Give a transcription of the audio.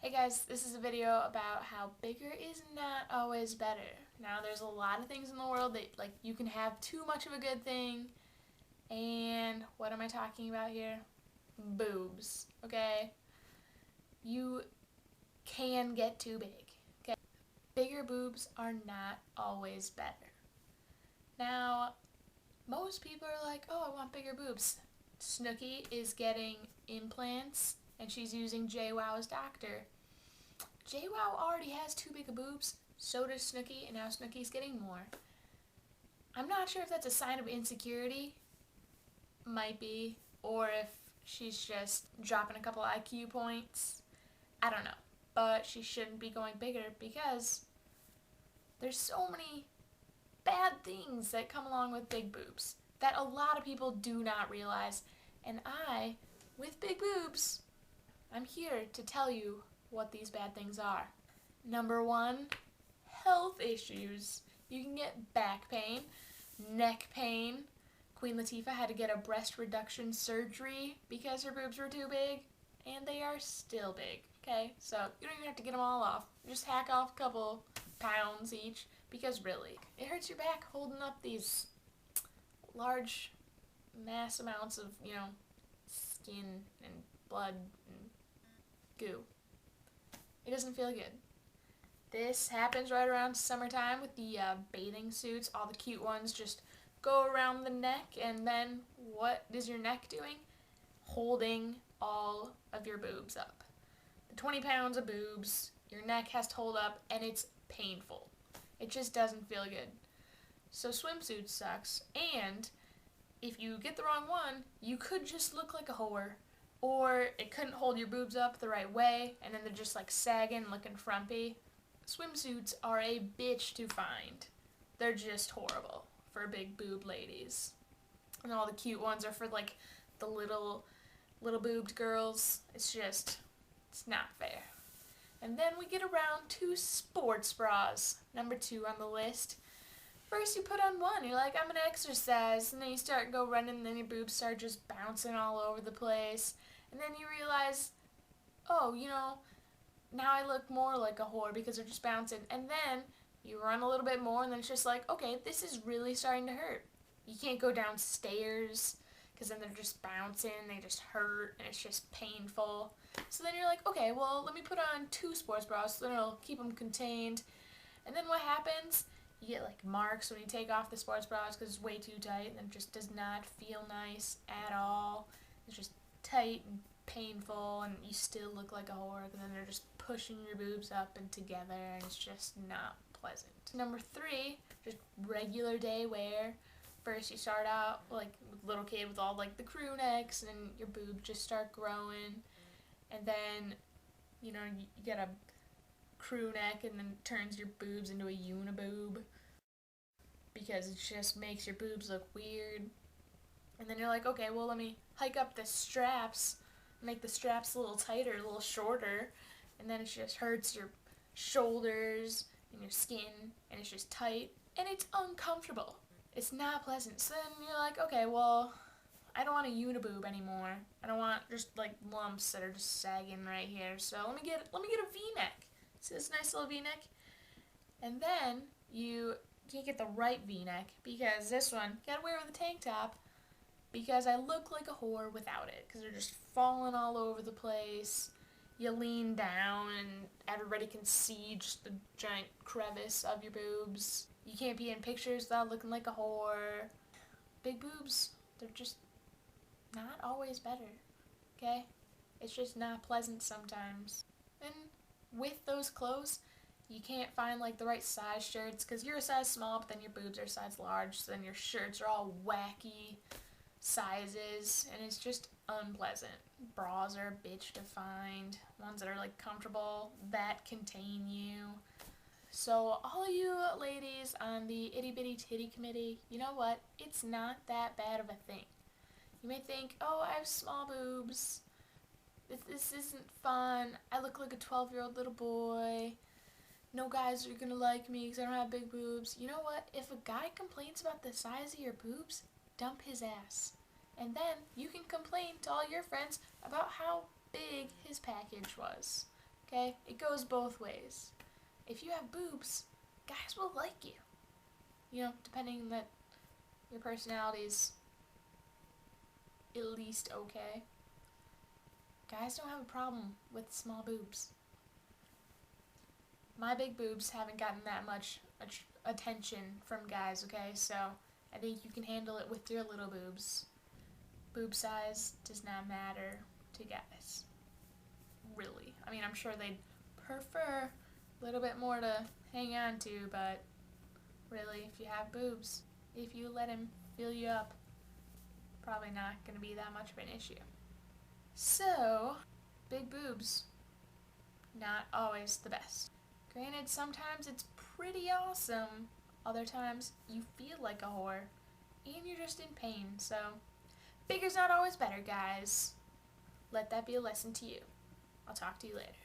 Hey guys, this is a video about how bigger is not always better. Now there's a lot of things in the world that you can have too much of a good thing, and what am I talking about here? Boobs, okay? You can get too big, okay? Bigger boobs are not always better. Now, most people are like, oh, I want bigger boobs. Snooki is getting implants and she's using JWoww's doctor. JWoww already has too big of boobs, so does Snooki, and now Snooki's getting more. I'm not sure if that's a sign of insecurity, might be, or if she's just dropping a couple IQ points. I don't know, but she shouldn't be going bigger because there's so many bad things that come along with big boobs that a lot of people do not realize, and I, with big boobs, I'm here to tell you what these bad things are. Number one, health issues. You can get back pain, neck pain. Queen Latifah had to get a breast reduction surgery because her boobs were too big, and they are still big, okay? So you don't even have to get them all off. Just hack off a couple pounds each, because really, it hurts your back holding up these large mass amounts of, skin and blood and goo. It doesn't feel good. This happens right around summertime with the bathing suits. All the cute ones just go around the neck, and then what is your neck doing? Holding all of your boobs up. The 20 pounds of boobs your neck has to hold up, and it's painful. It just doesn't feel good. So swimsuit sucks, and if you get the wrong one, you could just look like a whore. Or it couldn't hold your boobs up the right way, and then they're just sagging, looking frumpy. Swimsuits are a bitch to find. They're just horrible for big boob ladies. And all the cute ones are for the little boobed girls. It's not fair. And then we get around to sports bras, number 2 on the list. First you put on one, you're like, I'm gonna exercise, and then you start go running, and then your boobs start just bouncing all over the place. And then you realize, oh, now I look more like a whore because they're just bouncing. And then you run a little bit more, and then it's just like, okay, this is really starting to hurt. You can't go downstairs because then they're just bouncing, they just hurt, and it's just painful. So then you're like, okay, well, let me put on 2 sports bras so then it'll keep them contained. And then what happens? You get marks when you take off the sports bras because it's way too tight, and it just does not feel nice at all. It's just tight and painful, and you still look like a whore, and then they're just pushing your boobs up and together, and it's just not pleasant. Number 3, just regular day wear. First you start out with little kid with all the crew necks, and then your boobs just start growing, and then you get a crew neck, and then it turns your boobs into a uniboob because it just makes your boobs look weird. And then you're like, okay, well, let me hike up the straps, make the straps a little tighter, a little shorter, and then it just hurts your shoulders and your skin, and it's just tight, and it's uncomfortable. It's not pleasant. So then you're like, okay, well, I don't want a uniboob anymore. I don't want just lumps that are just sagging right here. So let me get a V-neck. See this nice little V-neck? And then you can't get the right V-neck because this one you gotta wear with a tank top, because I look like a whore without it, because they're just falling all over the place. You lean down and everybody can see just the giant crevice of your boobs. You can't be in pictures without looking like a whore. Big boobs, they're just not always better, okay? It's just not pleasant sometimes. And with those clothes, you can't find the right size shirts because you're a size small, but then your boobs are a size large, so then your shirts are all wacky sizes, and it's just unpleasant. Bras are a bitch to find, ones that are comfortable, that contain you. So all you ladies on the itty bitty titty committee, you know what? It's not that bad of a thing. You may think, oh, I have small boobs. This isn't fun. I look like a 12-year-old little boy. No guys are gonna like me because I don't have big boobs. You know what? If a guy complains about the size of your boobs, dump his ass. And then you can complain to all your friends about how big his package was. Okay? It goes both ways. If you have boobs, guys will like you. You know, depending that your personality's at least okay. Guys don't have a problem with small boobs. My big boobs haven't gotten that much attention from guys, okay? So I think you can handle it with your little boobs. Boob size does not matter to guys. Really. I mean, I'm sure they'd prefer a little bit more to hang on to, but really, if you have boobs, if you let him fill you up, probably not going to be that much of an issue. So, big boobs, not always the best. Granted, sometimes it's pretty awesome. Other times, you feel like a whore, and you're just in pain. So, bigger's not always better, guys. Let that be a lesson to you. I'll talk to you later.